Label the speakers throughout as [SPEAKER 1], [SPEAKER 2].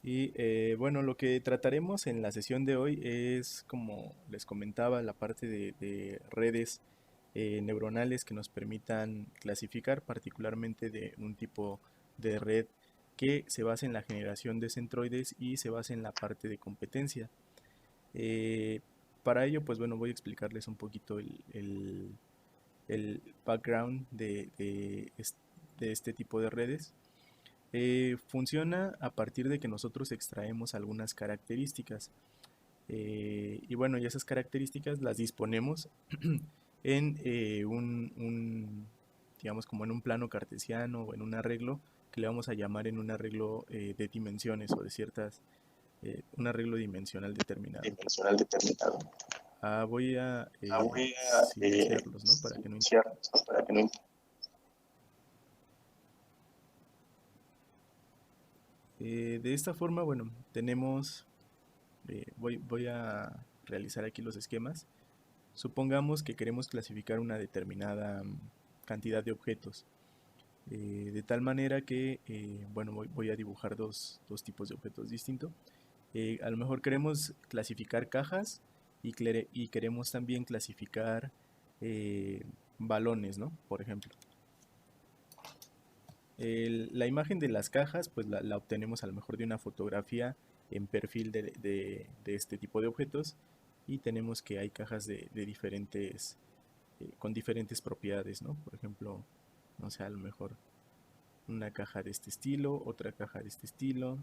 [SPEAKER 1] Y bueno, lo que trataremos en la sesión de hoy es, como les comentaba, la parte de redes neuronales que nos permitan clasificar, particularmente de un tipo de red que se basa en la generación de centroides y se basa en la parte de competencia. Eh, para ello, pues bueno, voy a explicarles un poquito el background de este tipo de redes. Funciona a partir de que nosotros extraemos algunas características. Y bueno, y esas características las disponemos en digamos, como en un plano cartesiano o en un arreglo que le vamos a llamar en un arreglo de dimensiones o de un arreglo dimensional determinado.
[SPEAKER 2] Dimensional determinado.
[SPEAKER 1] Voy a
[SPEAKER 2] Voy a
[SPEAKER 1] silenciarlos, ¿no? Para que no
[SPEAKER 2] silenciarlos, ¿no? Para que no.
[SPEAKER 1] de esta forma, bueno, tenemos, voy a realizar aquí los esquemas. Supongamos que queremos clasificar una determinada cantidad de objetos, de tal manera que, bueno, voy a dibujar dos tipos de objetos distintos. A lo mejor queremos clasificar cajas y queremos también clasificar balones, ¿no? Por ejemplo. La imagen de las cajas, pues la obtenemos a lo mejor de una fotografía en perfil de este tipo de objetos y tenemos que hay cajas de diferentes con diferentes propiedades, ¿no? Por ejemplo, no sé, a lo mejor una caja de este estilo, otra caja de este estilo.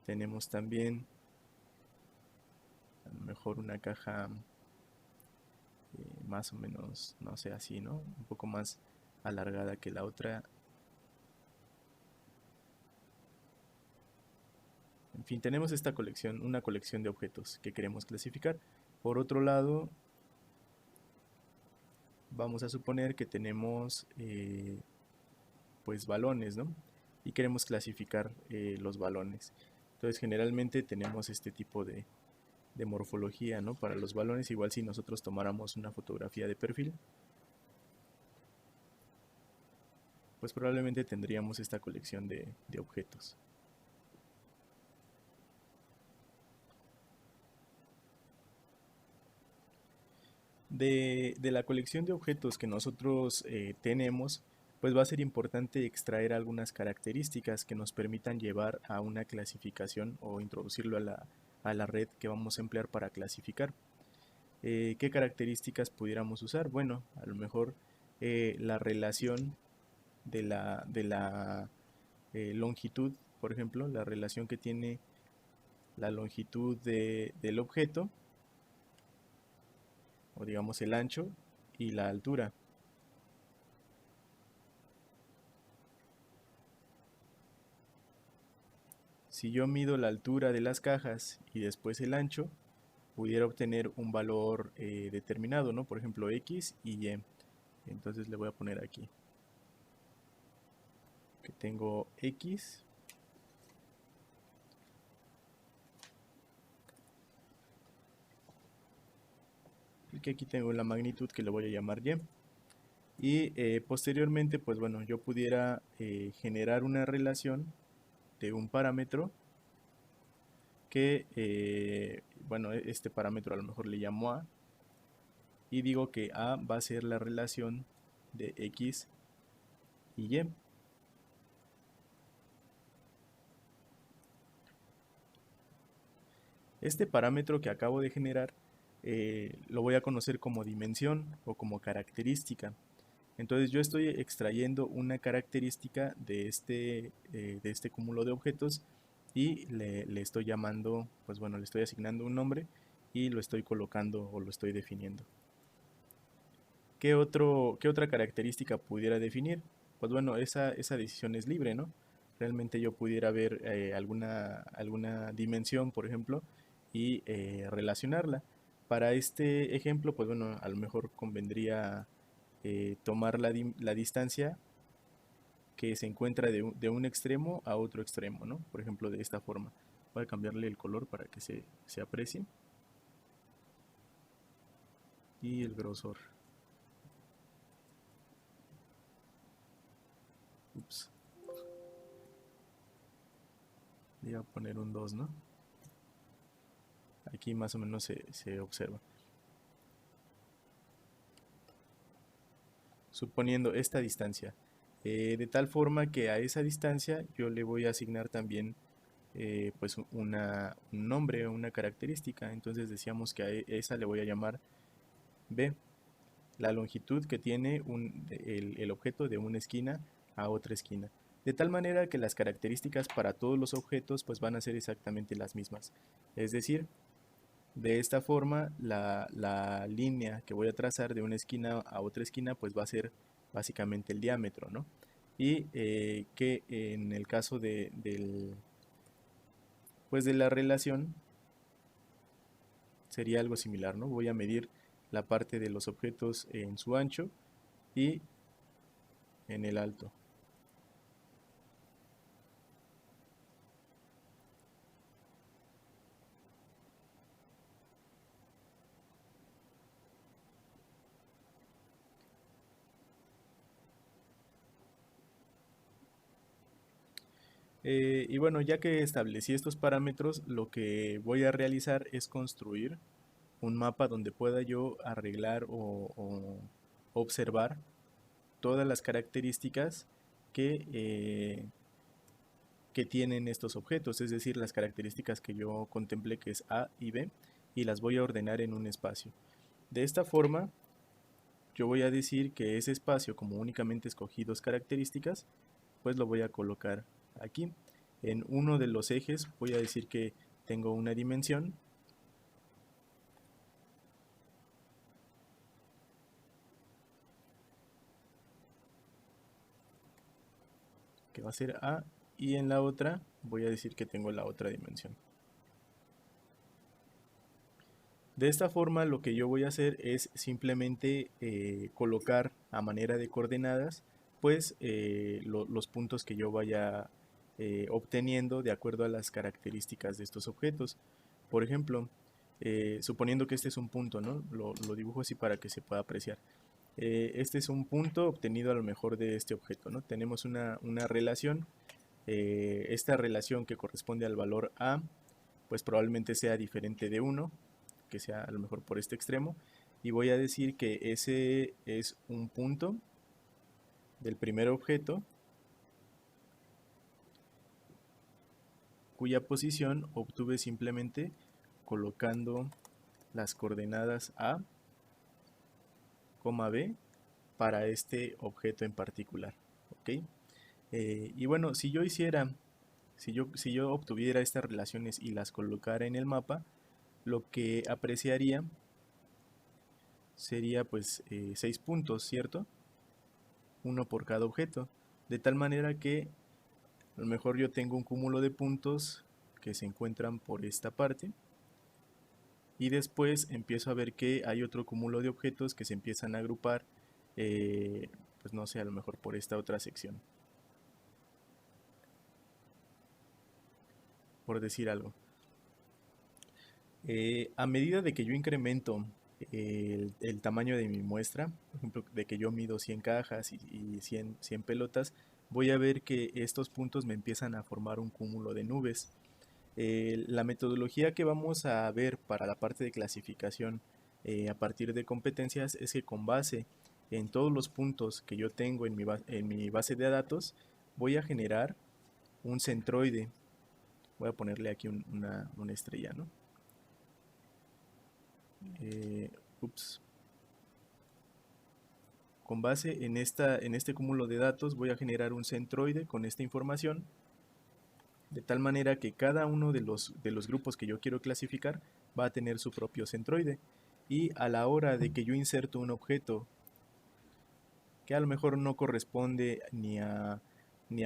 [SPEAKER 1] Tenemos también a lo mejor una caja más o menos, no sé, así, ¿no? Un poco más alargada que la otra. En fin, tenemos esta colección, una colección de objetos que queremos clasificar. Por otro lado, vamos a suponer que tenemos pues balones, ¿no? Y queremos clasificar los balones. Entonces generalmente tenemos este tipo de morfología, ¿no? Para los balones, igual si nosotros tomáramos una fotografía de perfil, pues probablemente tendríamos esta colección de objetos. De la colección de objetos que nosotros tenemos, pues va a ser importante extraer algunas características que nos permitan llevar a una clasificación o introducirlo a la red que vamos a emplear para clasificar. ¿Qué características pudiéramos usar? Bueno, a lo mejor la relación de la longitud, por ejemplo, la relación que tiene la longitud del objeto, o digamos el ancho, y la altura. Si yo mido la altura de las cajas y después el ancho, pudiera obtener un valor determinado, ¿no? Por ejemplo, X y Y. Entonces le voy a poner aquí que tengo X y que aquí tengo la magnitud que le voy a llamar Y. Y posteriormente, pues bueno, yo pudiera generar una relación de un parámetro que, bueno, este parámetro a lo mejor le llamo A y digo que A va a ser la relación de X y Y. Este parámetro que acabo de generar lo voy a conocer como dimensión o como característica. Entonces yo estoy extrayendo una característica de este cúmulo de objetos y le estoy llamando, pues bueno, le estoy asignando un nombre y lo estoy colocando o lo estoy definiendo. ¿Qué otra característica pudiera definir? Pues bueno, esa decisión es libre, ¿no? Realmente yo pudiera ver alguna dimensión, por ejemplo, y relacionarla. Para este ejemplo, pues bueno, a lo mejor convendría tomar la distancia que se encuentra de un extremo a otro extremo, ¿no? Por ejemplo, de esta forma. Voy a cambiarle el color para que se aprecie. Y el grosor. Ups. voy a poner un 2, ¿no? Aquí más o menos se observa. Suponiendo esta distancia, de tal forma que a esa distancia yo le voy a asignar también pues un nombre o una característica. Entonces decíamos que a esa le voy a llamar B, la longitud que tiene el objeto de una esquina a otra esquina. De tal manera que las características para todos los objetos pues van a ser exactamente las mismas. Es decir, de esta forma la línea que voy a trazar de una esquina a otra esquina pues va a ser básicamente el diámetro, ¿no? Y que en el caso pues de la relación sería algo similar, ¿no? Voy a medir la parte de los objetos en su ancho y en el alto. Y bueno, ya que establecí estos parámetros, lo que voy a realizar es construir un mapa donde pueda yo arreglar o observar todas las características que tienen estos objetos, es decir, las características que yo contemplé que es A y B, y las voy a ordenar en un espacio. De esta forma, yo voy a decir que ese espacio, como únicamente escogí dos características, pues lo voy a colocar aquí. En uno de los ejes voy a decir que tengo una dimensión que va a ser A, y en la otra voy a decir que tengo la otra dimensión. De esta forma lo que yo voy a hacer es simplemente colocar a manera de coordenadas pues los puntos que yo vaya obteniendo de acuerdo a las características de estos objetos. Por ejemplo, suponiendo que este es un punto, ¿no? Lo dibujo así para que se pueda apreciar. Este es un punto obtenido a lo mejor de este objeto, ¿no? Tenemos una relación, esta relación que corresponde al valor A, pues probablemente sea diferente de 1, que sea a lo mejor por este extremo, y voy a decir que ese es un punto del primer objeto cuya posición obtuve simplemente colocando las coordenadas A, B para este objeto en particular, ¿ok? Y bueno, si yo obtuviera estas relaciones y las colocara en el mapa, lo que apreciaría sería pues 6 puntos, ¿cierto? Uno por cada objeto, de tal manera que a lo mejor yo tengo un cúmulo de puntos que se encuentran por esta parte y después empiezo a ver que hay otro cúmulo de objetos que se empiezan a agrupar, pues no sé, a lo mejor por esta otra sección, por decir algo. A medida de que yo incremento el tamaño de mi muestra, por ejemplo, de que yo mido 100 cajas y 100 pelotas, voy a ver que estos puntos me empiezan a formar un cúmulo de nubes. La metodología que vamos a ver para la parte de clasificación a partir de competencias es que con base en todos los puntos que yo tengo en mi base de datos, voy a generar un centroide. Voy a ponerle aquí una estrella, ¿no? Eh, ups. Con base en este cúmulo de datos voy a generar un centroide con esta información, de tal manera que cada uno de los grupos que yo quiero clasificar va a tener su propio centroide. Y a la hora de que yo inserto un objeto que a lo mejor no corresponde ni a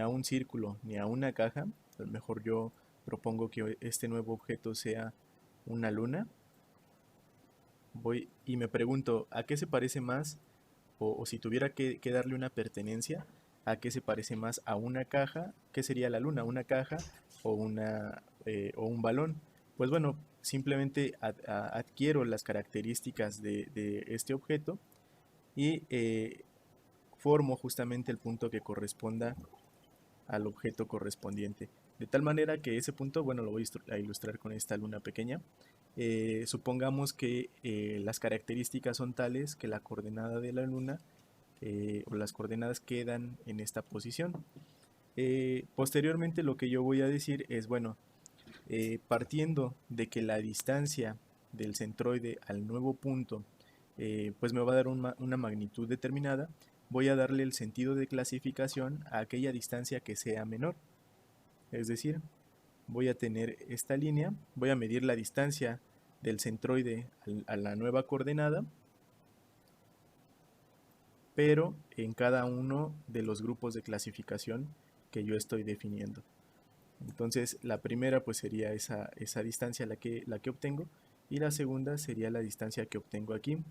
[SPEAKER 1] un círculo ni a una caja, a lo mejor yo propongo que este nuevo objeto sea una luna, voy y me pregunto a qué se parece más, o si tuviera que darle una pertenencia, a qué se parece más a una caja, ¿qué sería la luna? ¿Una caja o un balón? Pues bueno, simplemente adquiero las características de este objeto y formo justamente el punto que corresponda al objeto correspondiente. De tal manera que ese punto, bueno, lo voy a ilustrar con esta luna pequeña. Supongamos que las características son tales que la coordenada de la luna o las coordenadas quedan en esta posición. Posteriormente lo que yo voy a decir es, bueno, partiendo de que la distancia del centroide al nuevo punto pues me va a dar una magnitud determinada, voy a darle el sentido de clasificación a aquella distancia que sea menor. Es decir, voy a tener esta línea, voy a medir la distancia del centroide a la nueva coordenada, pero en cada uno de los grupos de clasificación que yo estoy definiendo. Entonces la primera pues sería esa distancia la que obtengo, y la segunda sería la distancia que obtengo aquí.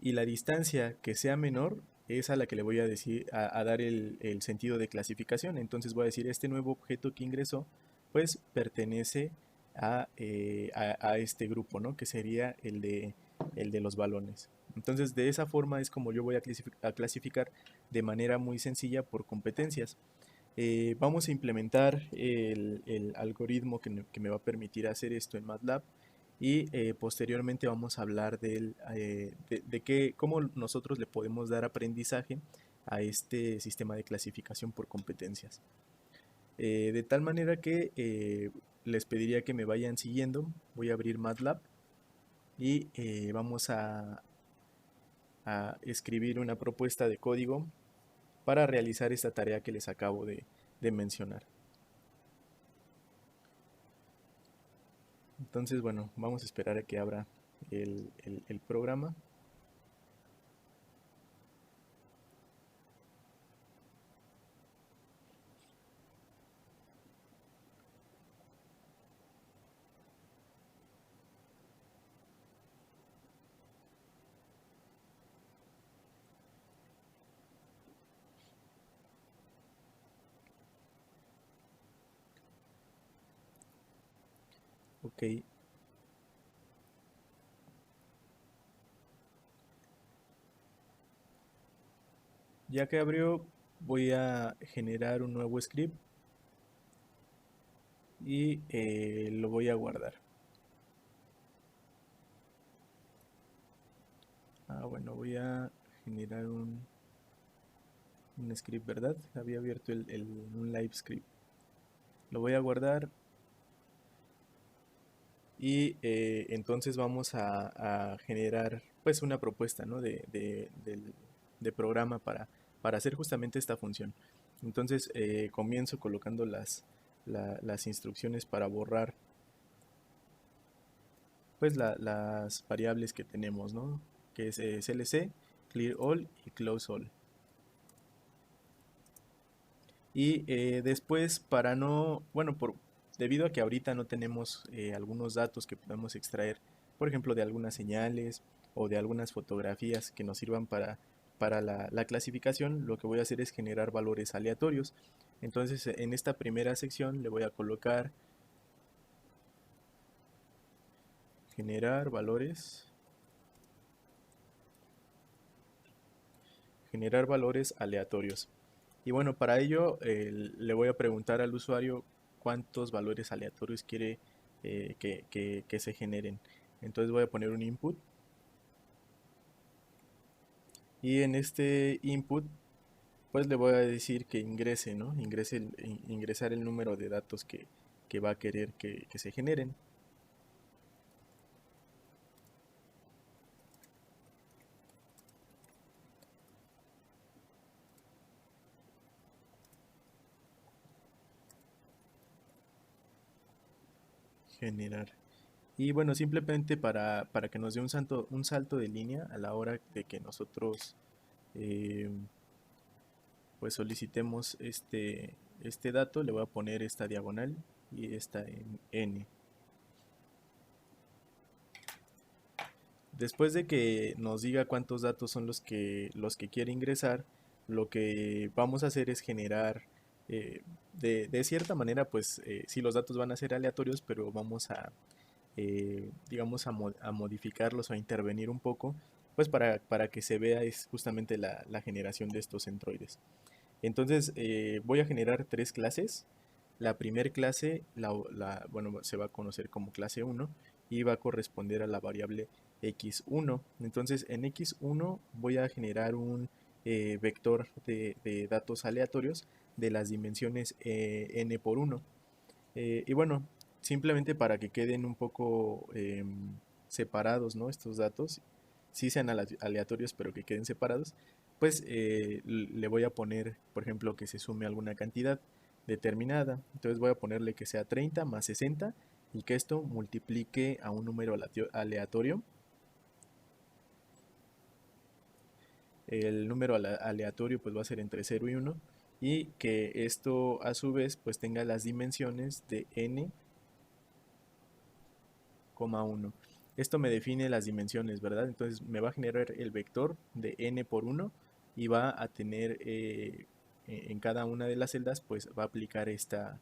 [SPEAKER 1] Y la distancia que sea menor es a la que le voy a decir a dar el sentido de clasificación. Entonces voy a decir, este nuevo objeto que ingresó pues pertenece a este grupo, ¿no? Que sería el de los balones. Entonces de esa forma es como yo voy a clasificar de manera muy sencilla por competencias. Vamos a implementar el algoritmo que me va a permitir hacer esto en MATLAB, y posteriormente vamos a hablar cómo nosotros le podemos dar aprendizaje a este sistema de clasificación por competencias. De tal manera que les pediría que me vayan siguiendo. Voy a abrir MATLAB y vamos a escribir una propuesta de código para realizar esta tarea que les acabo de mencionar. Entonces, bueno, vamos a esperar a que abra el programa. Ok. Ya que abrió, voy a generar un nuevo script y lo voy a guardar. Bueno, voy a generar un script, ¿verdad? Había abierto un live script. Lo voy a guardar y entonces vamos a generar pues una propuesta, ¿no? de programa para hacer justamente esta función. Entonces comienzo colocando las instrucciones para borrar pues las variables que tenemos, ¿no? Que es CLC, Clear All y Close All. Y después, para no, bueno, debido a que ahorita no tenemos algunos datos que podemos extraer, por ejemplo, de algunas señales o de algunas fotografías que nos sirvan para la clasificación, lo que voy a hacer es generar valores aleatorios. Entonces, en esta primera sección le voy a colocar generar valores aleatorios. Y bueno, para ello le voy a preguntar al usuario cuántos valores aleatorios quiere que se generen. Entonces voy a poner un input, y en este input pues le voy a decir que ingrese, ¿no? Ingresar el número de datos que va a querer que se generen. Generar. Y bueno, simplemente para que nos dé un salto de línea a la hora de que nosotros eh, pues solicitemos este dato, le voy a poner esta diagonal y esta en N. Después de que nos diga cuántos datos son los que quiere ingresar, lo que vamos a hacer es generar, de cierta manera, pues sí, los datos van a ser aleatorios, pero vamos digamos, a modificarlos o a intervenir un poco, pues para que se vea es justamente la generación de estos centroides. Entonces voy a generar tres clases. La primera clase bueno, se va a conocer como clase 1 y va a corresponder a la variable x1. Entonces en x1 voy a generar un vector de datos aleatorios de las dimensiones n por 1. Y bueno, simplemente para que queden un poco separados, ¿no? Estos datos, sí sean aleatorios, pero que queden separados, pues le voy a poner, por ejemplo, que se sume alguna cantidad determinada. Entonces voy a ponerle que sea 30 más 60 y que esto multiplique a un número aleatorio. El número aleatorio pues va a ser entre 0 y 1 y que esto a su vez pues tenga las dimensiones de n, 1. Esto me define las dimensiones, ¿verdad? Entonces me va a generar el vector de n por 1 y va a tener en cada una de las celdas, pues va a aplicar esta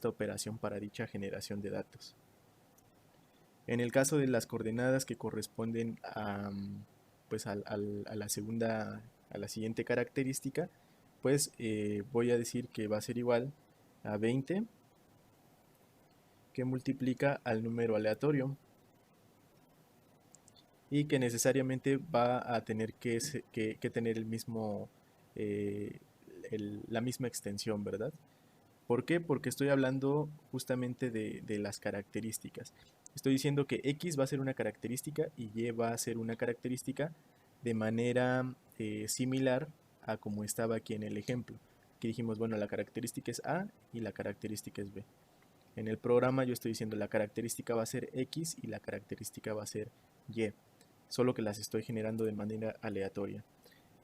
[SPEAKER 1] operación para dicha generación de datos. En el caso de las coordenadas que corresponden a, pues a la segunda, a la siguiente característica, pues voy a decir que va a ser igual a 20 que multiplica al número aleatorio y que necesariamente va a tener que tener el mismo, eh, la misma extensión, ¿verdad? ¿Por qué? Porque estoy hablando justamente de las características. Estoy diciendo que X va a ser una característica y Y va a ser una característica de manera similar a como estaba aquí en el ejemplo. Aquí dijimos, bueno, la característica es A y la característica es B. En el programa yo estoy diciendo la característica va a ser X y la característica va a ser Y, solo que las estoy generando de manera aleatoria.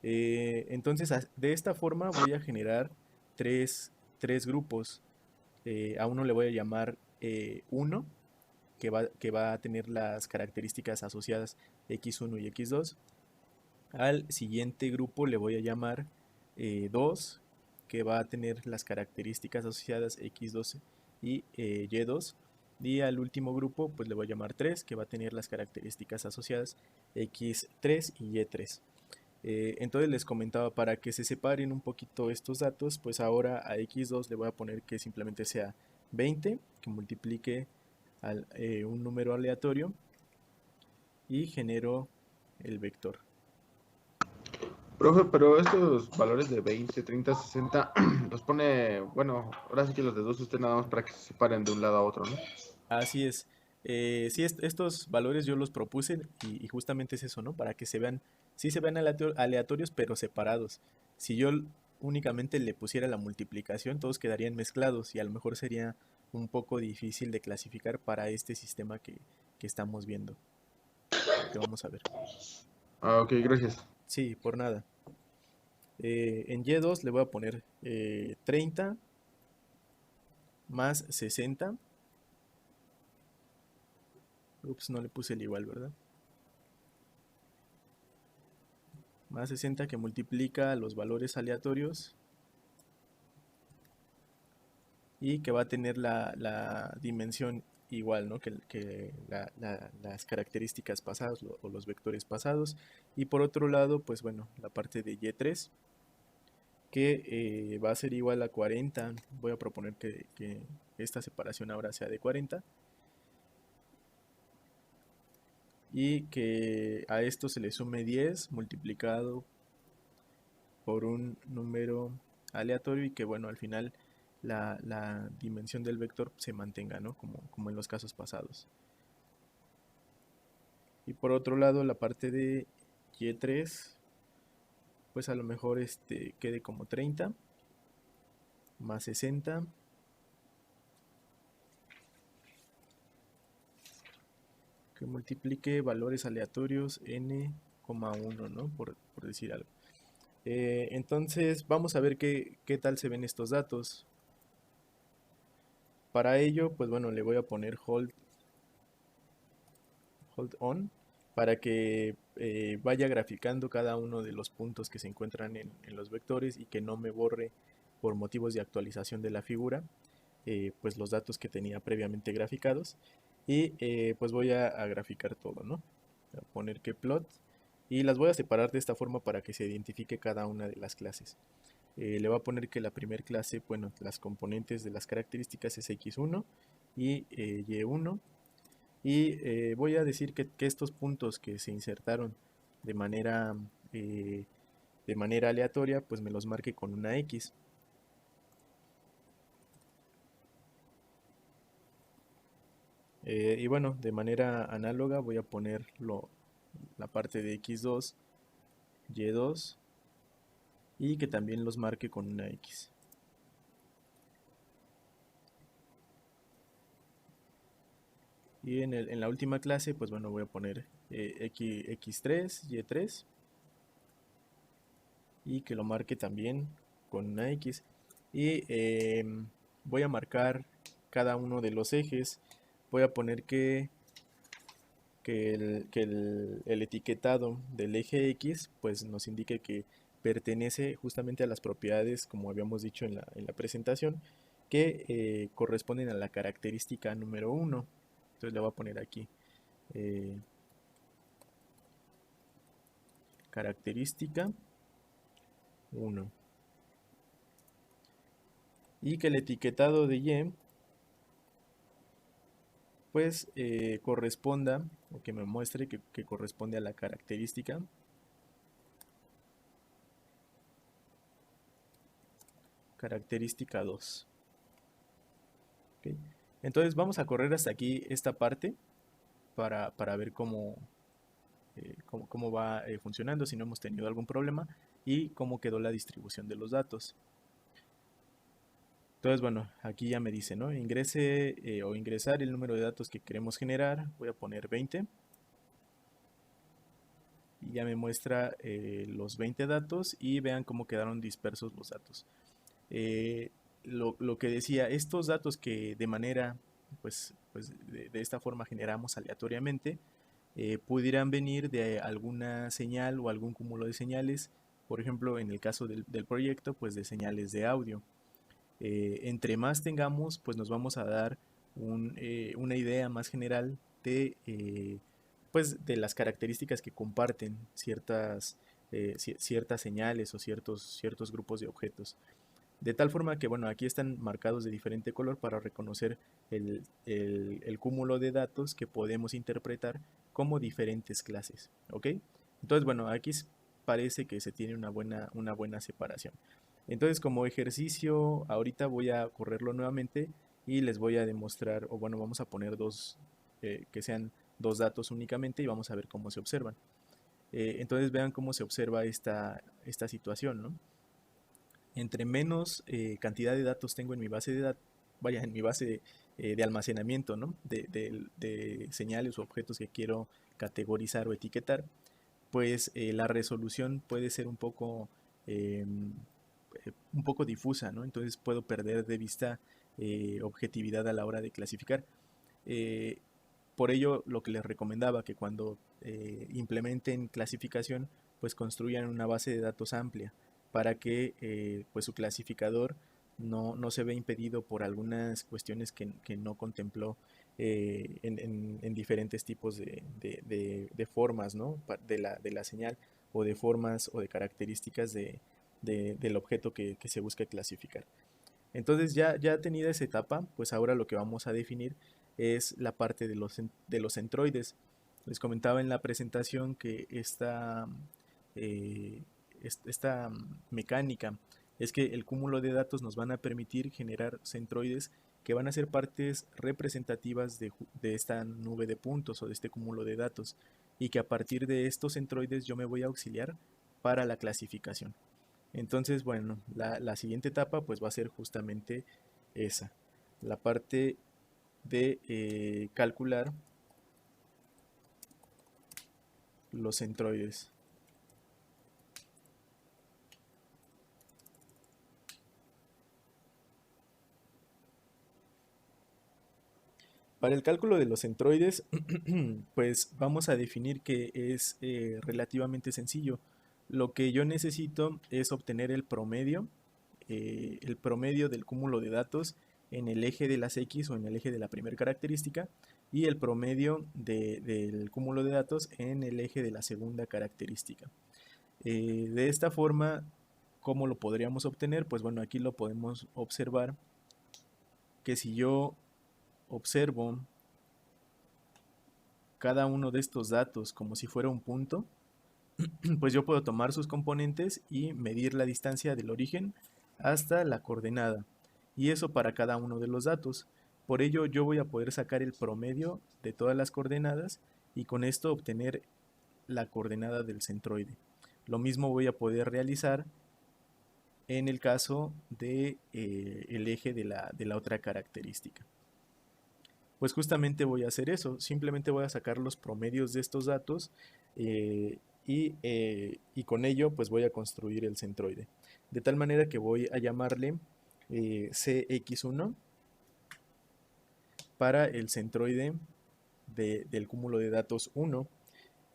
[SPEAKER 1] Entonces, de esta forma voy a generar tres grupos. A uno le voy a llamar 1, que va a tener las características asociadas x1 y x2. Al siguiente grupo le voy a llamar 2, que va a tener las características asociadas x2 y y2. Y al último grupo pues le voy a llamar 3, que va a tener las características asociadas x3 y y3. Entonces les comentaba, para que se separen un poquito estos datos, pues ahora a x2 le voy a poner que simplemente sea 20, que multiplique un número aleatorio y genero el vector.
[SPEAKER 3] Profe, pero estos valores de 20, 30, 60, los pone, bueno, ahora sí que los deduce usted nada más para que se separen de un lado a otro, ¿no?
[SPEAKER 1] Así es. Sí, estos valores yo los propuse y justamente es eso, ¿no? Para que se vean, sí se vean aleatorios, pero separados. Si yo únicamente le pusiera la multiplicación, todos quedarían mezclados y a lo mejor sería un poco difícil de clasificar para este sistema que estamos viendo, que vamos a ver.
[SPEAKER 3] Ah, ok, gracias.
[SPEAKER 1] Sí, por nada. En Y2 le voy a poner 30 más 60. Ups, no le puse el igual, ¿verdad? Más 60 que multiplica los valores aleatorios y que va a tener la dimensión igual, ¿no? Que las características pasadas o los vectores pasados. Y por otro lado, pues bueno, la parte de Y3 que va a ser igual a 40. Voy a proponer que esta separación ahora sea de 40 y que a esto se le sume 10 multiplicado por un número aleatorio y que bueno, al final la dimensión del vector se mantenga, ¿no? Como en los casos pasados. Y por otro lado, la parte de y3, pues a lo mejor quede como 30 más 60 que multiplique valores aleatorios n, 1, ¿no? Por decir algo. Entonces vamos a ver qué tal se ven estos datos. Para ello, pues bueno, le voy a poner hold on para que vaya graficando cada uno de los puntos que se encuentran en los vectores y que no me borre por motivos de actualización de la figura pues los datos que tenía previamente graficados y pues voy a graficar todo, ¿no? Voy a poner que plot y las voy a separar de esta forma para que se identifique cada una de las clases. le voy a poner que la primer clase, bueno, las componentes de las características es x1 y y1. Y voy a decir que estos puntos que se insertaron de manera, eh, de manera aleatoria, pues me los marque con una X. Y bueno, de manera análoga voy a poner la parte de x2, y2 y que también los marque con una X. Y en la última clase, pues bueno, voy a poner x3, y3 y que lo marque también con una X. Y voy a marcar cada uno de los ejes. Voy a poner que el etiquetado del eje X pues nos indique que pertenece justamente a las propiedades, como habíamos dicho en la presentación, que corresponden a la característica número 1. Entonces le voy a poner aquí característica 1. Y que el etiquetado de Y pues corresponda, o que me muestre que corresponde a la característica característica 2. ¿Okay? Entonces vamos a correr hasta aquí esta parte para ver cómo va funcionando, si no hemos tenido algún problema y cómo quedó la distribución de los datos. Entonces, bueno, aquí ya me dice, ¿no? Ingrese o ingresar el número de datos que queremos generar. Voy a poner 20. Y ya me muestra los 20 datos y vean cómo quedaron dispersos los datos. Lo que decía, estos datos que de manera, pues de esta forma generamos aleatoriamente, pudieran venir de alguna señal o algún cúmulo de señales, por ejemplo, en el caso del proyecto, pues de señales de audio. Entre más tengamos, pues nos vamos a dar una idea más general pues de las características que comparten ciertas señales o ciertos grupos de objetos. De tal forma que, bueno, aquí están marcados de diferente color para reconocer el cúmulo de datos que podemos interpretar como diferentes clases, ¿ok? Entonces, bueno, aquí parece que se tiene una buena separación. Entonces, como ejercicio, ahorita voy a correrlo nuevamente y les voy a demostrar, o bueno, vamos a poner que sean dos datos únicamente y vamos a ver cómo se observan. Entonces vean cómo se observa esta situación, ¿no? Entre menos cantidad de datos tengo en mi base de datos, vaya, en mi base de almacenamiento, ¿no? De señales o objetos que quiero categorizar o etiquetar, pues la resolución puede ser un poco difusa, ¿no? Entonces puedo perder de vista objetividad a la hora de clasificar. Por ello, lo que les recomendaba que cuando implementen clasificación, pues construyan una base de datos amplia para que pues su clasificador no se vea impedido por algunas cuestiones que no contempló en diferentes tipos de formas, ¿no? de la señal o de formas o de características del objeto que se busca clasificar. Entonces ya tenida esa etapa, pues ahora lo que vamos a definir es la parte de los centroides. Les comentaba en la presentación que esta mecánica es que el cúmulo de datos nos van a permitir generar centroides que van a ser partes representativas de esta nube de puntos o de este cúmulo de datos, y que a partir de estos centroides yo me voy a auxiliar para la clasificación. Entonces, bueno, la siguiente etapa pues va a ser justamente esa, la parte de calcular los centroides. Para el cálculo de los centroides, pues vamos a definir que es relativamente sencillo. Lo que yo necesito es obtener el promedio del cúmulo de datos en el eje de las X o en el eje de la primera característica, y el promedio del cúmulo de datos en el eje de la segunda característica. De esta forma, ¿Cómo lo podríamos obtener? Pues bueno, aquí lo podemos observar que si yo observo cada uno de estos datos como si fuera un punto, pues yo puedo tomar sus componentes y medir la distancia del origen hasta la coordenada. Y eso para cada uno de los datos. Por ello yo voy a poder sacar el promedio de todas las coordenadas y con esto obtener la coordenada del centroide. Lo mismo voy a poder realizar en el caso de el eje de la otra característica. Pues justamente voy a hacer eso, simplemente voy a sacar los promedios de estos datos y con ello pues voy a construir el centroide. De tal manera que voy a llamarle CX1 para el centroide del cúmulo de datos 1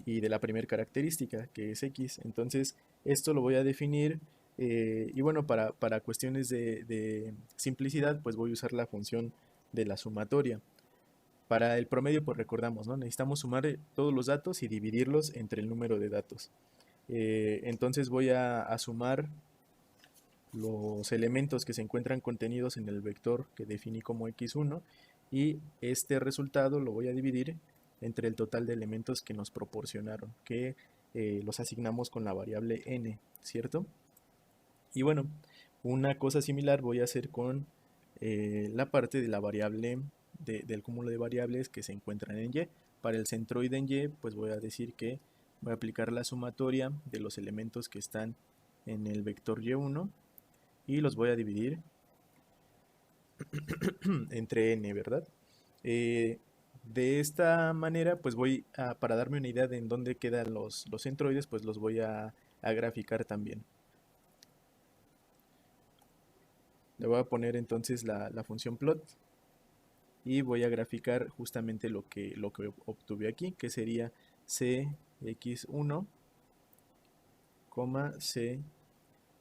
[SPEAKER 1] y de la primera característica que es X. Entonces esto lo voy a definir y bueno, para cuestiones de simplicidad pues voy a usar la función de la sumatoria. Para el promedio, pues recordamos, ¿no? Necesitamos sumar todos los datos y dividirlos entre el número de datos. Entonces voy a sumar los elementos que se encuentran contenidos en el vector que definí como x1 y este resultado lo voy a dividir entre el total de elementos que nos proporcionaron, que los asignamos con la variable n, ¿cierto? Y bueno, una cosa similar voy a hacer con la parte de la variable del cúmulo de variables que se encuentran en Y. Para el centroide en Y, pues voy a decir que voy a aplicar la sumatoria de los elementos que están en el vector Y1 y los voy a dividir entre n, ¿verdad? De esta manera, pues para darme una idea de en dónde quedan los centroides, pues los voy a graficar también. Le voy a poner entonces la función plot y voy a graficar justamente lo que obtuve aquí, que sería cx1,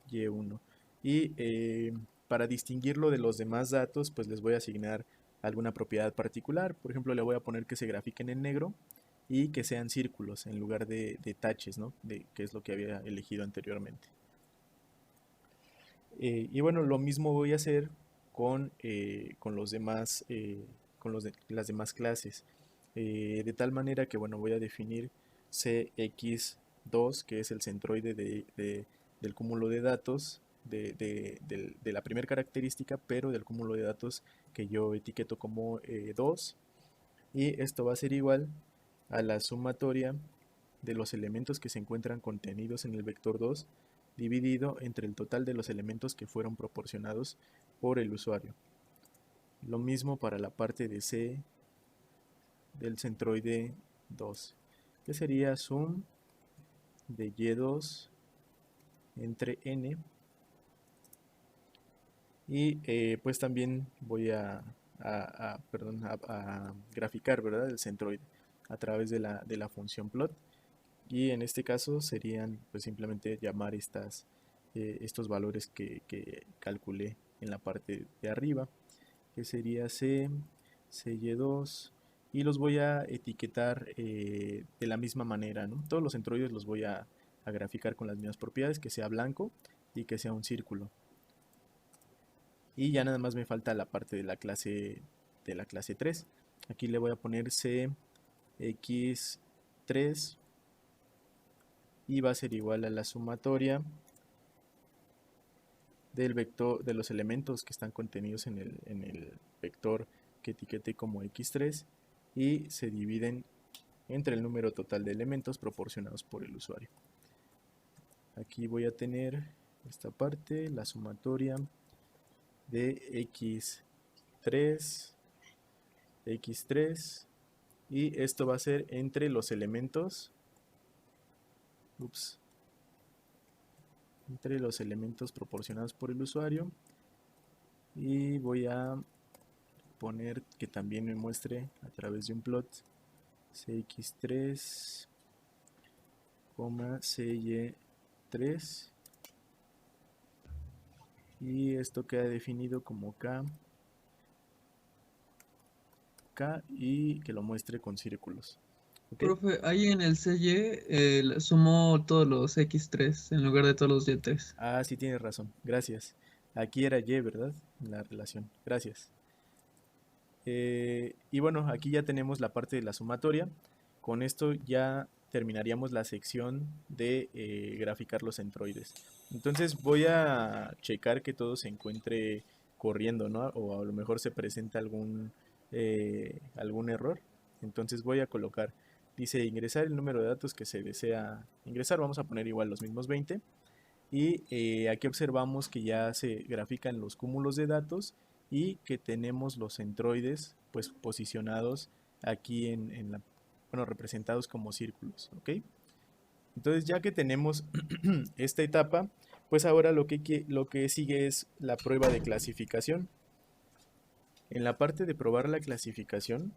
[SPEAKER 1] cy1. Y para distinguirlo de los demás datos, pues les voy a asignar alguna propiedad particular. Por ejemplo, le voy a poner que se grafiquen en negro y que sean círculos en lugar de taches, ¿no? Que es lo que había elegido anteriormente. Y bueno, lo mismo voy a hacer con los demás, las demás clases. De tal manera que, bueno, voy a definir CX2, que es el centroide del cúmulo de datos de la primera característica, pero del cúmulo de datos que yo etiqueto como 2. Y esto va a ser igual a la sumatoria de los elementos que se encuentran contenidos en el vector 2 dividido entre el total de los elementos que fueron proporcionados por el usuario. Lo mismo para la parte de C del centroide 2, que sería sum de Y2 entre N. Y pues también voy a graficar, ¿verdad?, el centroide a través de la función plot. Y en este caso serían pues simplemente llamar estos valores que calculé en la parte de arriba, que sería C, CY2, y los voy a etiquetar de la misma manera, ¿no? Todos los centroides los voy a graficar con las mismas propiedades, que sea blanco y que sea un círculo. Y ya nada más me falta la parte de la clase 3. Aquí le voy a poner CX3 y va a ser igual a la sumatoria del vector de los elementos que están contenidos en el vector que etiquete como x3 y se dividen entre el número total de elementos proporcionados por el usuario. Aquí voy a tener esta parte, la sumatoria de x3 y esto va a ser entre los elementos entre los elementos proporcionados por el usuario, y voy a poner que también me muestre a través de un plot cx3, cy3, y esto queda definido como k y que lo muestre con círculos. ¿ok?
[SPEAKER 4] Profe, ahí en el CY sumó todos los X3 en lugar de todos los Y3.
[SPEAKER 1] Ah, sí, tienes razón, gracias. Aquí era Y, ¿verdad? La relación, gracias. Y bueno, aquí ya tenemos la parte de la sumatoria. Con esto ya terminaríamos la sección de graficar los centroides. Entonces voy a checar que todo se encuentre corriendo, ¿no? O a lo mejor se presenta algún error. Entonces voy a colocar, dice ingresar el número de datos que se desea ingresar. Vamos a poner igual los mismos 20. Y aquí observamos que ya se grafican los cúmulos de datos y que tenemos los centroides pues posicionados aquí bueno, representados como círculos, ¿ok? Entonces ya que tenemos esta etapa, pues ahora lo que sigue es la prueba de clasificación. En la parte de probar la clasificación,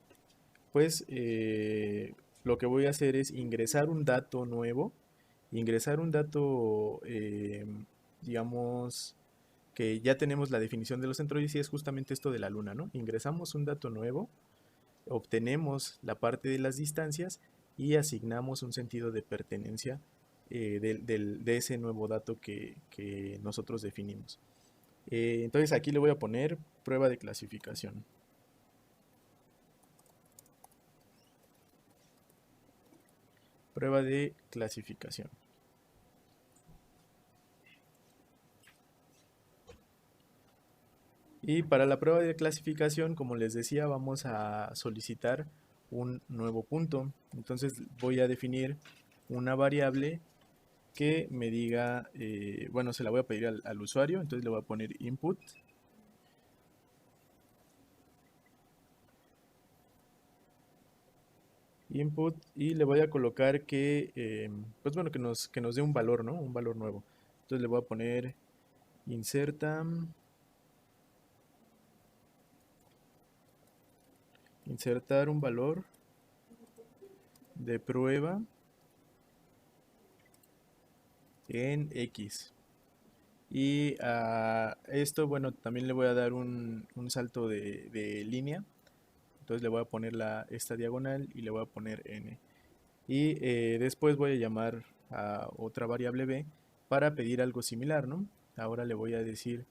[SPEAKER 1] pues lo que voy a hacer es ingresar un dato nuevo, ingresar un dato, digamos, que ya tenemos la definición de los centroides y es justamente esto de la luna, ¿no? Ingresamos un dato nuevo, obtenemos la parte de las distancias y asignamos un sentido de pertenencia de ese nuevo dato que nosotros definimos. Entonces aquí le voy a poner prueba de clasificación. Prueba de clasificación. Y para la prueba de clasificación, como les decía, vamos a solicitar un nuevo punto. Entonces voy a definir una variable que me diga, bueno, se la voy a pedir al usuario, entonces le voy a poner input. Input y le voy a colocar que, pues bueno, que nos dé un valor, ¿no? Un valor nuevo. Entonces le voy a poner insertar un valor de prueba en X. Y a esto, bueno, también le voy a dar un salto de línea. Entonces le voy a poner esta diagonal y le voy a poner n. Y después voy a llamar a otra variable b para pedir algo similar, ¿no? Ahora le voy a decir,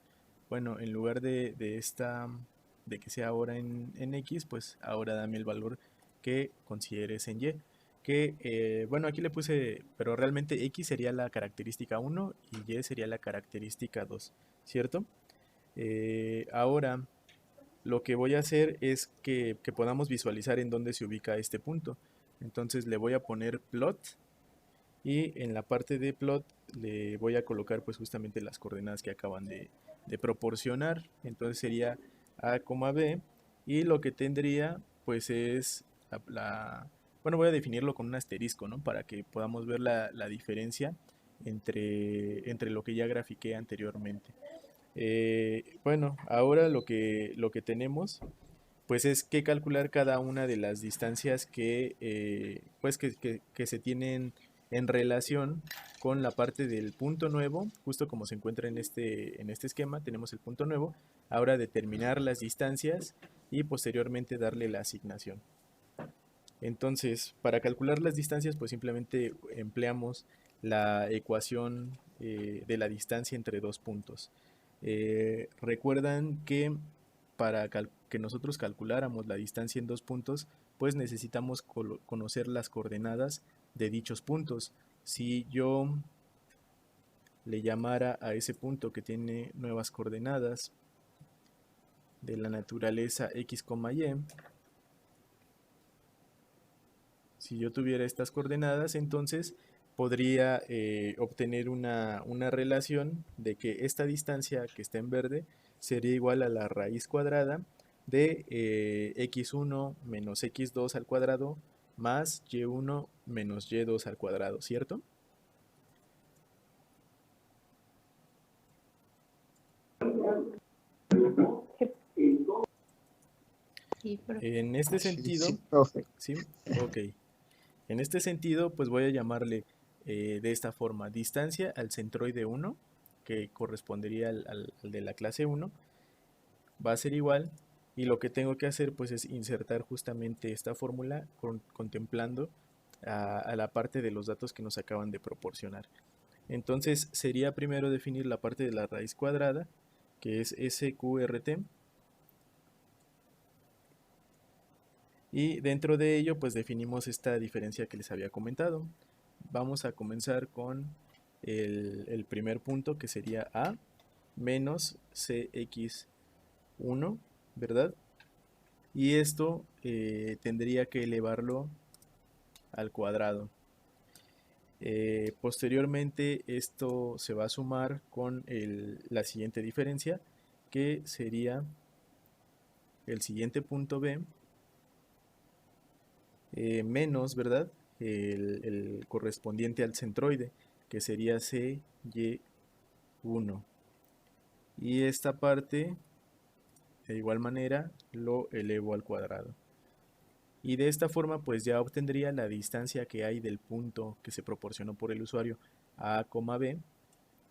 [SPEAKER 1] bueno, en lugar de que sea ahora en x, pues ahora dame el valor que consideres en y. Que, bueno, aquí le puse, pero realmente x sería la característica 1 y y sería la característica 2, ¿cierto? Ahora lo que voy a hacer es que podamos visualizar en dónde se ubica este punto. Entonces le voy a poner plot y en la parte de plot le voy a colocar pues justamente las coordenadas que acaban de proporcionar. Entonces sería a, b y lo que tendría pues es bueno, voy a definirlo con un asterisco, ¿no? Para que podamos ver la diferencia entre lo que ya grafiqué anteriormente. Bueno, ahora lo que tenemos pues es que calcular cada una de las distancias pues que se tienen en relación con la parte del punto nuevo, justo como se encuentra en este esquema, tenemos el punto nuevo, ahora determinar las distancias y posteriormente darle la asignación. Entonces, para calcular las distancias, pues simplemente empleamos la ecuación de la distancia entre dos puntos. Recuerdan que para que nosotros calculáramos la distancia en dos puntos, pues necesitamos conocer las coordenadas de dichos puntos. Si yo le llamara a ese punto que tiene nuevas coordenadas de la naturaleza x, y, si yo tuviera estas coordenadas, entonces podría obtener una relación de que esta distancia que está en verde sería igual a la raíz cuadrada de x1 menos x2 al cuadrado más y1 menos y2 al cuadrado, ¿cierto?
[SPEAKER 5] Sí,
[SPEAKER 1] En este sentido,
[SPEAKER 3] Sí, profe.
[SPEAKER 1] ¿sí? Ok. En este sentido, pues voy a llamarle de esta forma, distancia al centroide 1, que correspondería al de la clase 1, va a ser igual, y lo que tengo que hacer pues es insertar justamente esta fórmula contemplando a la parte de los datos que nos acaban de proporcionar. Entonces sería primero definir la parte de la raíz cuadrada, que es SQRT, y dentro de ello pues definimos esta diferencia que les había comentado. Vamos a comenzar con el primer punto, que sería A menos CX1, ¿verdad? Y esto tendría que elevarlo al cuadrado. Posteriormente esto se va a sumar con la siguiente diferencia, que sería el siguiente punto B menos, ¿verdad? El correspondiente al centroide, que sería CY1. Y esta parte, de igual manera, lo elevo al cuadrado. Y de esta forma, pues ya obtendría la distancia que hay del punto que se proporcionó por el usuario A, B,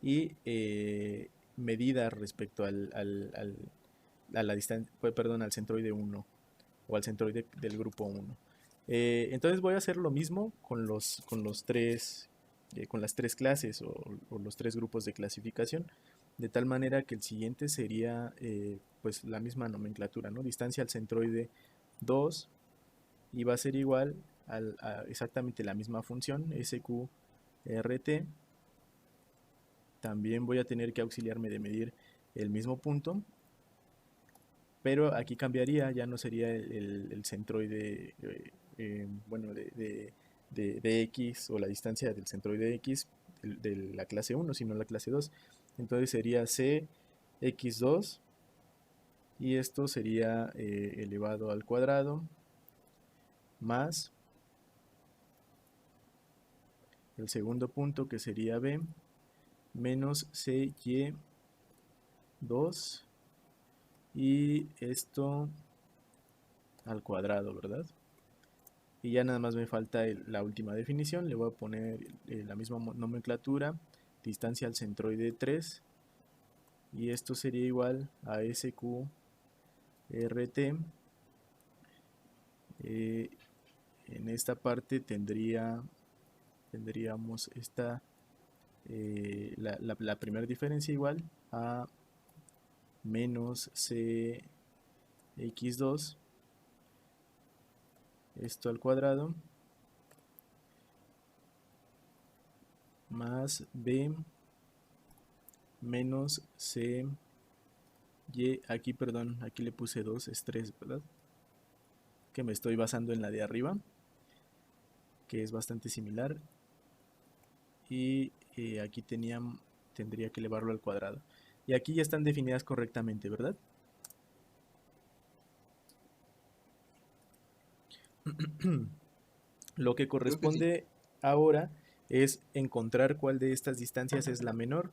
[SPEAKER 1] y medida respecto a la distancia, perdón, al centroide 1 o al centroide del grupo 1. Entonces voy a hacer lo mismo con las tres clases o los tres grupos de clasificación, de tal manera que el siguiente sería pues la misma nomenclatura, ¿no? Distancia al centroide 2, y va a ser igual a exactamente la misma función, SQRT. También voy a tener que auxiliarme de medir el mismo punto, pero aquí cambiaría, ya no sería el centroide bueno, de X, o la distancia del centroide X de la clase 1, sino la clase 2. Entonces sería CX2, y esto sería elevado al cuadrado más el segundo punto, que sería B, menos CY2, y esto al cuadrado, ¿verdad? Y ya nada más me falta la última definición. Le voy a poner la misma nomenclatura, distancia al centroide 3, y esto sería igual a SQRT. En esta parte tendríamos la primera diferencia igual a menos CX2, esto al cuadrado, más B menos CY, aquí perdón, aquí le puse 2, es 3, ¿verdad? Que me estoy basando en la de arriba, que es bastante similar, y aquí tendría que elevarlo al cuadrado. Y aquí ya están definidas correctamente, ¿verdad? Lo que
[SPEAKER 3] Creo que sí.
[SPEAKER 1] corresponde ahora es encontrar cuál de estas distancias es la menor.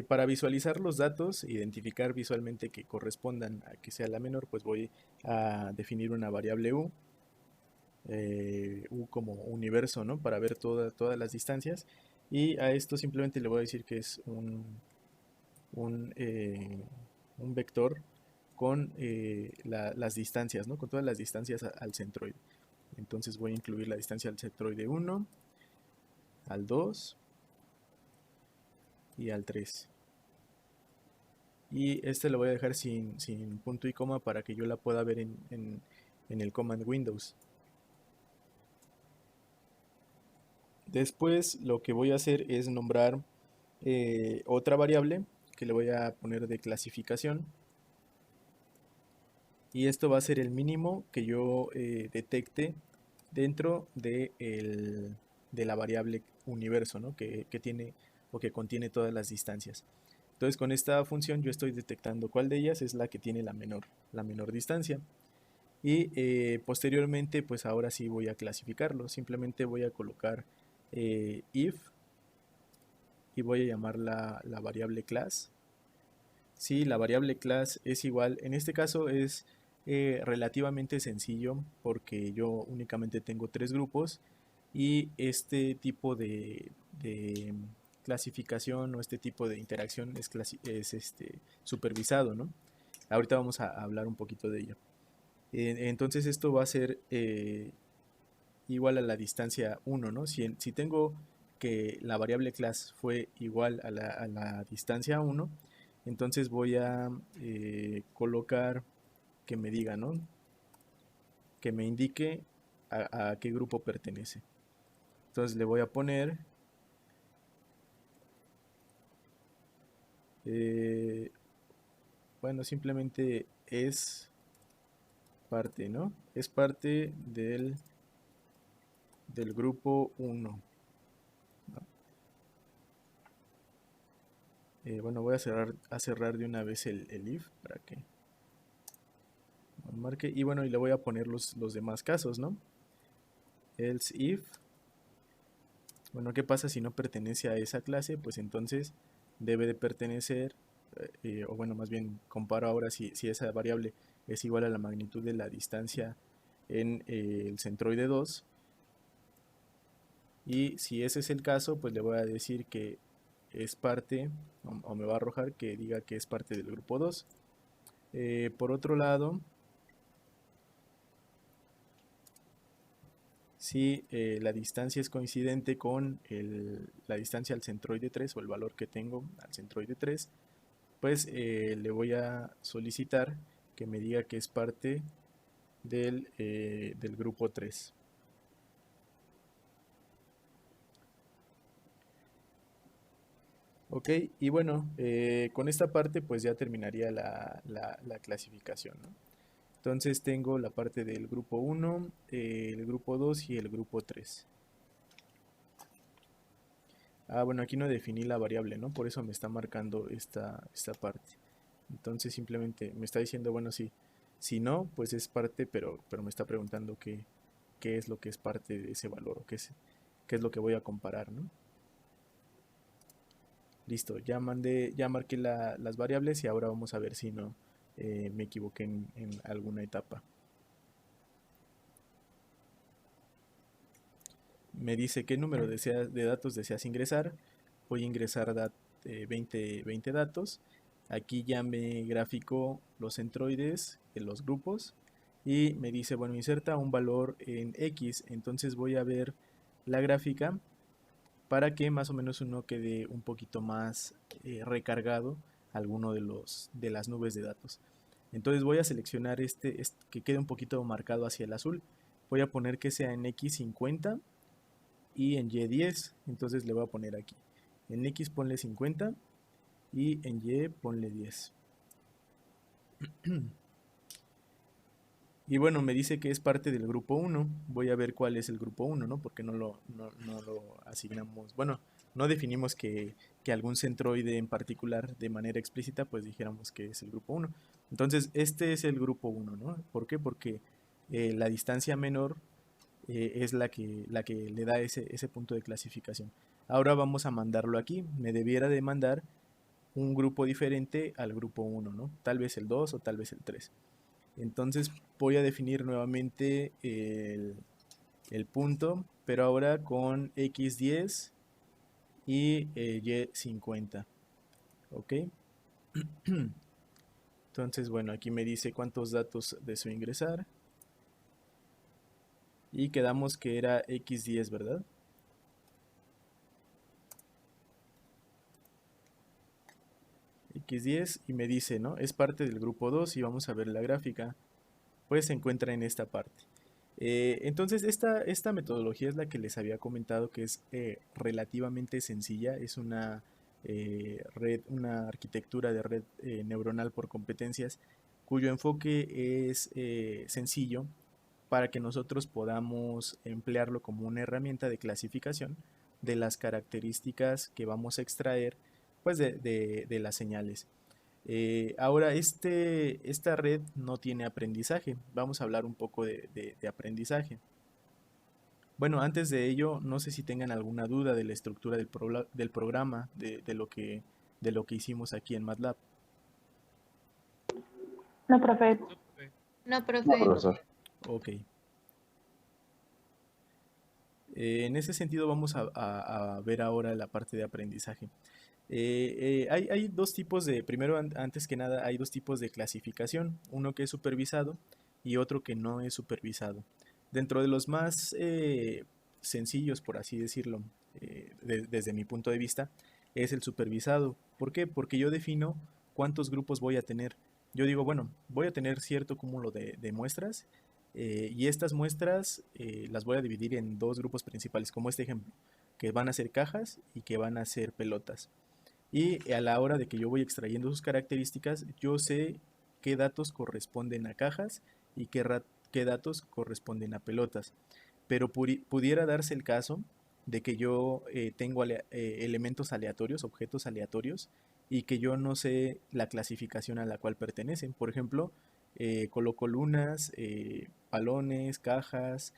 [SPEAKER 1] Para visualizar los datos, identificar visualmente que correspondan a que sea la menor, pues voy a definir una variable U como universo, ¿no? Para ver todas las distancias, y a esto simplemente le voy a decir que es un vector con las distancias, ¿no? Con todas las distancias al centroide. Entonces voy a incluir la distancia al centroide 1, al 2 y al 3. Y este lo voy a dejar sin punto y coma para que yo la pueda ver en el command Windows. Después lo que voy a hacer es nombrar otra variable que le voy a poner de clasificación, y esto va a ser el mínimo que yo detecte dentro de la variable universo, ¿no? que tiene o que contiene todas las distancias. Entonces con esta función yo estoy detectando cuál de ellas es la que tiene la menor distancia. Y posteriormente, pues ahora sí voy a clasificarlo. Simplemente voy a colocar if, y voy a llamar la variable class. Si la variable class es igual, en este caso es relativamente sencillo porque yo únicamente tengo 3 grupos, y este tipo de clasificación o este tipo de interacción es supervisado, ¿no? Ahorita vamos a hablar un poquito de ello. Entonces esto va a ser igual a la distancia 1, ¿no? Si tengo que la variable class fue igual a la distancia 1, entonces voy a colocar que me diga, ¿no? Que me indique a qué grupo pertenece. Entonces le voy a poner bueno, simplemente es parte, ¿no? Es parte del grupo 1, ¿no? Bueno, voy a cerrar de una vez el if para que marque. Y bueno, y le voy a poner los demás casos, ¿no? Else if. Bueno, ¿qué pasa si no pertenece a esa clase? Pues entonces debe de pertenecer, o bueno, más bien comparo ahora si esa variable es igual a la magnitud de la distancia en el centroide 2. Y si ese es el caso, pues le voy a decir que es parte, o me va a arrojar que diga que es parte del grupo 2. Por otro lado, si la distancia es coincidente con la distancia al centroide 3 o el valor que tengo al centroide 3, pues le voy a solicitar que me diga que es parte del grupo 3. Ok, y bueno, con esta parte pues ya terminaría la clasificación, ¿no? Entonces tengo la parte del grupo 1, el grupo 2 y el grupo 3. Ah, bueno, aquí no definí la variable, ¿no? Por eso me está marcando esta parte. Entonces simplemente me está diciendo, bueno, sí. Si no, pues es parte, pero me está preguntando qué es lo que es parte de ese valor, o qué es lo que voy a comparar, ¿no? Listo, ya marqué las variables y ahora vamos a ver si no me equivoqué en alguna etapa. Me dice qué número de datos deseas ingresar. Voy a ingresar 20 datos. Aquí ya me graficó los centroides en los grupos y me dice, bueno, inserta un valor en X. Entonces voy a ver la gráfica para que más o menos uno quede un poquito más recargado alguno de las nubes de datos. Entonces voy a seleccionar este que quede un poquito marcado hacia el azul. Voy a poner que sea en X50 y en Y10. Entonces le voy a poner aquí. En X ponle 50 y en Y ponle 10. Y bueno, me dice que es parte del grupo 1. Voy a ver cuál es el grupo 1, ¿no? Porque no lo asignamos. Bueno, no definimos que algún centroide en particular de manera explícita, pues dijéramos que es el grupo 1. Entonces, este es el grupo 1, ¿no? ¿Por qué? Porque la distancia menor es la que le da ese punto de clasificación. Ahora vamos a mandarlo aquí. Me debiera de mandar un grupo diferente al grupo 1, ¿no? Tal vez el 2 o tal vez el 3. Entonces voy a definir nuevamente el punto, pero ahora con X10 y Y50. ¿Ok? Entonces, bueno, aquí me dice cuántos datos deseo ingresar. Y quedamos que era X10, ¿verdad? X10 y me dice, ¿no? Es parte del grupo 2 y vamos a ver la gráfica. Pues se encuentra en esta parte. Entonces esta metodología es la que les había comentado que es relativamente sencilla. Es una una arquitectura de red neuronal por competencias cuyo enfoque es sencillo para que nosotros podamos emplearlo como una herramienta de clasificación de las características que vamos a extraer pues de las señales. Ahora, esta red no tiene aprendizaje. Vamos a hablar un poco de aprendizaje. Bueno, antes de ello, no sé si tengan alguna duda de la estructura del programa, de lo que hicimos aquí en MATLAB.
[SPEAKER 5] No, profe.
[SPEAKER 6] No,
[SPEAKER 2] No,
[SPEAKER 6] profe.
[SPEAKER 2] profesor.
[SPEAKER 1] Ok. En ese sentido vamos a ver ahora la parte de aprendizaje. Hay dos tipos primero antes que nada, hay dos tipos de clasificación, uno que es supervisado y otro que no es supervisado. Dentro de los más sencillos, por así decirlo, desde mi punto de vista, es el supervisado. ¿Por qué? Porque yo defino cuántos grupos voy a tener. Yo digo, bueno, voy a tener cierto cúmulo de muestras y estas muestras las voy a dividir en dos grupos principales, como este ejemplo, que van a ser cajas y que van a ser pelotas. Y a la hora de que yo voy extrayendo sus características, yo sé qué datos corresponden a cajas y qué datos corresponden a pelotas. Pero pudiera darse el caso de que yo tengo elementos aleatorios, objetos aleatorios, y que yo no sé la clasificación a la cual pertenecen. Por ejemplo, coloco lunas, palones, cajas,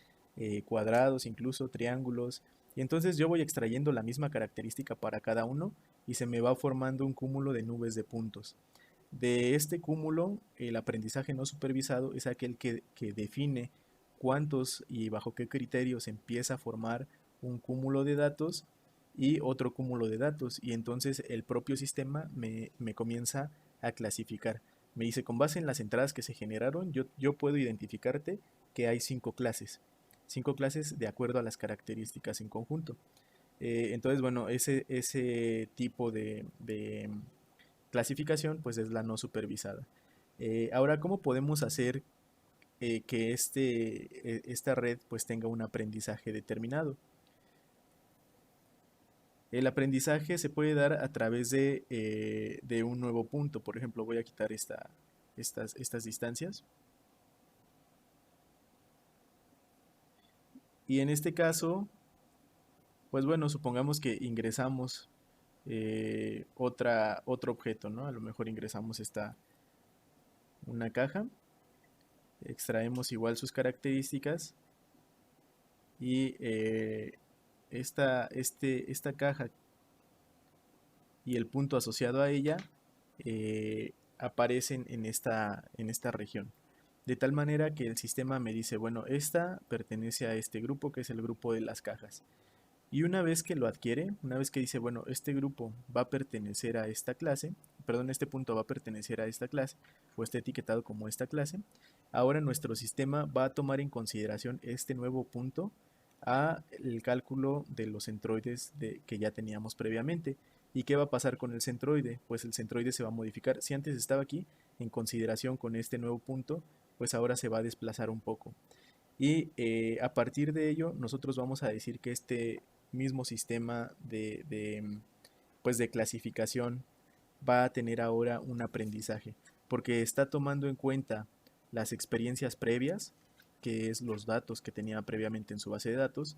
[SPEAKER 1] cuadrados, incluso triángulos. Y entonces yo voy extrayendo la misma característica para cada uno y se me va formando un cúmulo de nubes de puntos. De este cúmulo, el aprendizaje no supervisado es aquel que define cuántos y bajo qué criterios empieza a formar un cúmulo de datos y otro cúmulo de datos. Y entonces el propio sistema me comienza a clasificar. Me dice, con base en las entradas que se generaron, yo puedo identificarte que hay 5 clases. 5 clases de acuerdo a las características en conjunto. Entonces, bueno, ese tipo de clasificación pues es la no supervisada. Ahora, ¿cómo podemos hacer que esta red pues tenga un aprendizaje determinado? El aprendizaje se puede dar a través de un nuevo punto. Por ejemplo, voy a quitar estas distancias. Y en este caso, pues bueno, supongamos que ingresamos otro objeto, ¿no? A lo mejor ingresamos una caja, extraemos igual sus características y esta caja y el punto asociado a ella aparecen en esta región. De tal manera que el sistema me dice, bueno, esta pertenece a este grupo que es el grupo de las cajas. Y una vez que lo adquiere, una vez que dice, bueno, este grupo va a pertenecer a esta clase, perdón, este punto va a pertenecer a esta clase, o está etiquetado como esta clase, ahora nuestro sistema va a tomar en consideración este nuevo punto a el cálculo de los centroides que ya teníamos previamente. ¿Y qué va a pasar con el centroide? Pues el centroide se va a modificar. Si antes estaba aquí, en consideración con este nuevo punto, pues ahora se va a desplazar un poco. Y a partir de ello, nosotros vamos a decir que este mismo sistema pues de clasificación va a tener ahora un aprendizaje, porque está tomando en cuenta las experiencias previas, que es los datos que tenía previamente en su base de datos,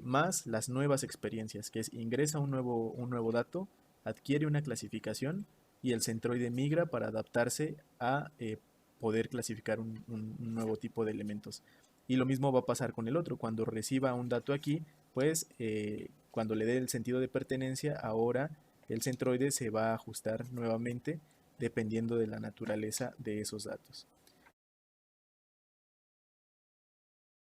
[SPEAKER 1] más las nuevas experiencias, que es ingresa un nuevo dato, adquiere una clasificación y el centroide migra para adaptarse a poder clasificar un nuevo tipo de elementos. Y lo mismo va a pasar con el otro. Cuando reciba un dato aquí, pues cuando le dé el sentido de pertenencia, ahora el centroide se va a ajustar nuevamente dependiendo de la naturaleza de esos datos.